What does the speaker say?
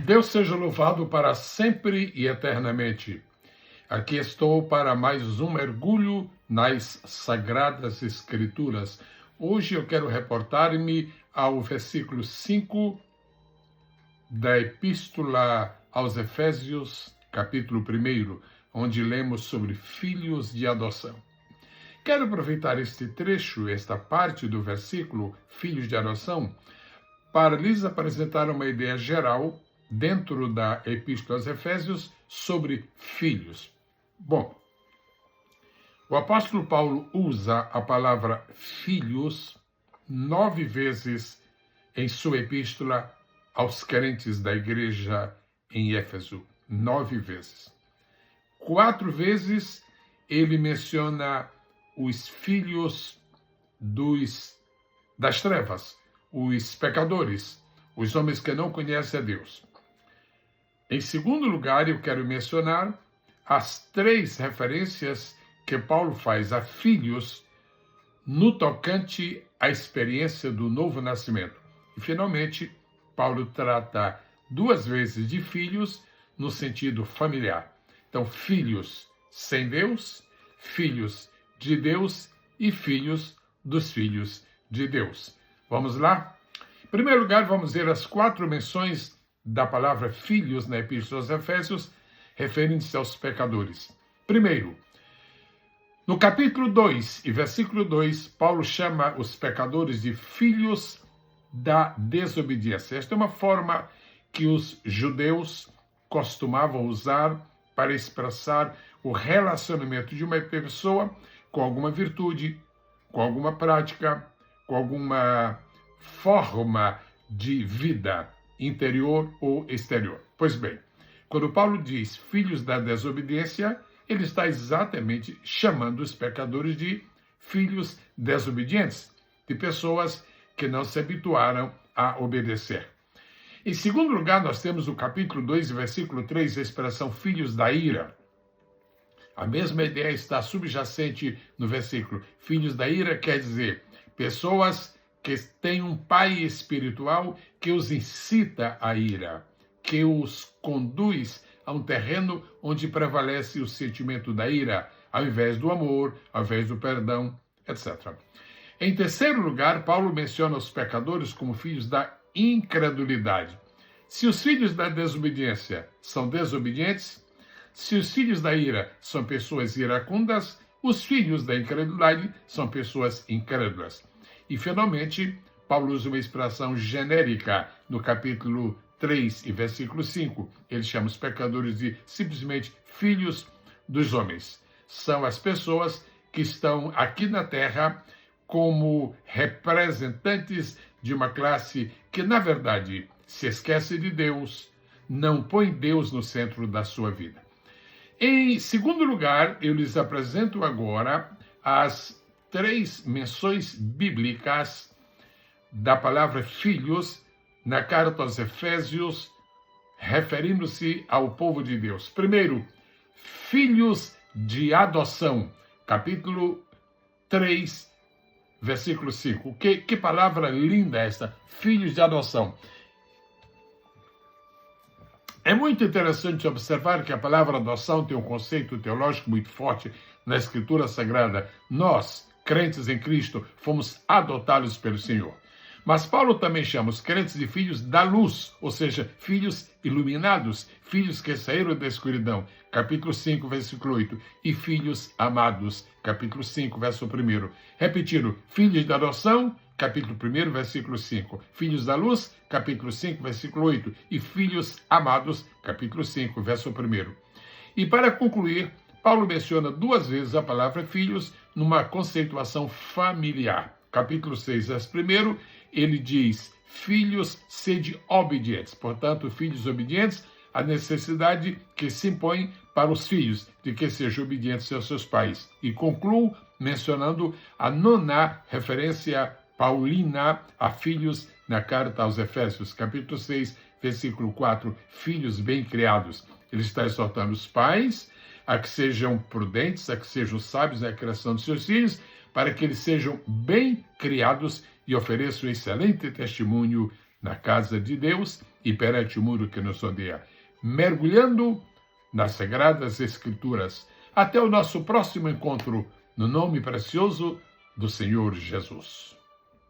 Deus seja louvado para sempre e eternamente. Aqui estou para mais um mergulho nas Sagradas Escrituras. Hoje eu quero reportar-me ao versículo 5 da Epístola aos Efésios, capítulo 1, onde lemos sobre filhos de adoção. Quero aproveitar este trecho, esta parte do versículo, filhos de adoção, para lhes apresentar uma ideia geral dentro da Epístola aos Efésios sobre filhos. Bom, o apóstolo Paulo usa a palavra filhos 9 vezes em sua epístola aos crentes da igreja em Éfeso. 9 vezes. 4 vezes ele menciona os filhos das trevas, os pecadores, os homens que não conhecem a Deus. Em segundo lugar, eu quero mencionar as 3 referências que Paulo faz a filhos no tocante à experiência do novo nascimento. E, finalmente, Paulo trata 2 vezes de filhos no sentido familiar. Então, filhos sem Deus, filhos de Deus e filhos dos filhos de Deus. Vamos lá? Em primeiro lugar, vamos ver as 4 menções da palavra filhos na Epístola aos Efésios, referindo-se aos pecadores. Primeiro, no capítulo 2 e versículo 2, Paulo chama os pecadores de filhos da desobediência. Esta é uma forma que os judeus costumavam usar para expressar o relacionamento de uma pessoa com alguma virtude, com alguma prática, com alguma forma de vida interior ou exterior. Pois bem, quando Paulo diz filhos da desobediência, ele está exatamente chamando os pecadores de filhos desobedientes, de pessoas que não se habituaram a obedecer. Em segundo lugar, nós temos o capítulo 2, versículo 3, a expressão filhos da ira. A mesma ideia está subjacente no versículo. Filhos da ira quer dizer pessoas que têm um pai espiritual que os incita à ira, que os conduz a um terreno onde prevalece o sentimento da ira, ao invés do amor, ao invés do perdão, etc. Em terceiro lugar, Paulo menciona os pecadores como filhos da incredulidade. Se os filhos da desobediência são desobedientes, se os filhos da ira são pessoas iracundas, os filhos da incredulidade são pessoas incrédulas. E, finalmente, Paulo usa uma expressão genérica no capítulo 3 e versículo 5. Ele chama os pecadores de simplesmente filhos dos homens. São as pessoas que estão aqui na terra como representantes de uma classe que, na verdade, se esquece de Deus, não põe Deus no centro da sua vida. Em segundo lugar, eu lhes apresento agora as 3 menções bíblicas da palavra filhos na carta aos Efésios, referindo-se ao povo de Deus. Primeiro, filhos de adoção, capítulo 3, versículo 5. Que palavra linda essa, filhos de adoção. É muito interessante observar que a palavra adoção tem um conceito teológico muito forte na Escritura Sagrada. Nós, crentes em Cristo, fomos adotados pelo Senhor. Mas Paulo também chama os crentes de filhos da luz, ou seja, filhos iluminados, filhos que saíram da escuridão, capítulo 5, versículo 8, e filhos amados, capítulo 5, verso 1. Repetindo, filhos da adoção, capítulo 1, versículo 5, filhos da luz, capítulo 5, versículo 8, e filhos amados, capítulo 5, verso 1. E para concluir, Paulo menciona 2 vezes a palavra filhos numa conceituação familiar. Capítulo 6, verso 1, ele diz, filhos sede obedientes. Portanto, filhos obedientes, a necessidade que se impõe para os filhos de que sejam obedientes aos seus pais. E concluo mencionando a 9ª referência paulina a filhos na carta aos Efésios, capítulo 6, versículo 4, filhos bem criados. Ele está exortando os pais a que sejam prudentes, a que sejam sábios na criação de seus filhos, para que eles sejam bem criados e ofereçam um excelente testemunho na casa de Deus e perante o muro que nos odeia, mergulhando nas Sagradas Escrituras. Até o nosso próximo encontro, no nome precioso do Senhor Jesus.